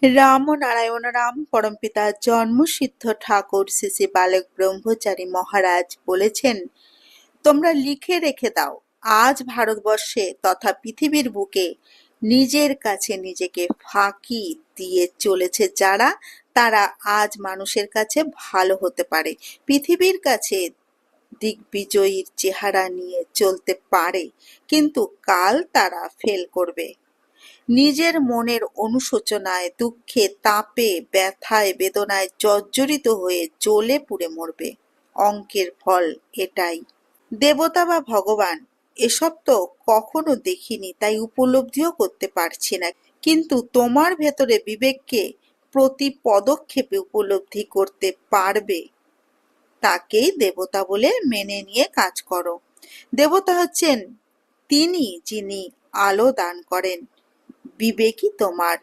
রাম ও নারায়ণ রাম পরমপিতা জন্মসিদ্ধ ঠাকুর শ্রী শ্রী বালক ব্রহ্মচারী মহারাজ বলেছেন, তোমরা লিখে রেখে দাও, আজ ভারতবর্ষে তথা পৃথিবীর বুকে নিজের কাছে নিজেকে ফাঁকি দিয়ে চলেছে যারা, তারা আজ মানুষের কাছে ভালো হতে পারে, পৃথিবীর কাছে দিগ্বিজয়ীর চেহারা নিয়ে চলতে পারে, কিন্তু কাল তারা ফেল করবে। নিজের মনের অনুশোচনায়, দুঃখে, তাপে, ব্যথায়, বেদনায় জর্জরিত হয়ে জ্বলে পুড়ে মরবে। অঙ্কের ফল এটাই। দেবতা বা ভগবান এসব তো কখনো দেখিনি, তাই উপলব্ধিও করতে পারছি না, কিন্তু তোমার ভেতরে বিবেককে প্রতি পদক্ষেপে উপলব্ধি করতে পারবে, তাকেই দেবতা বলে মেনে নিয়ে কাজ করো। দেবতা হচ্ছেন তিনি যিনি আলো দান করেন, বিবেকই তোমার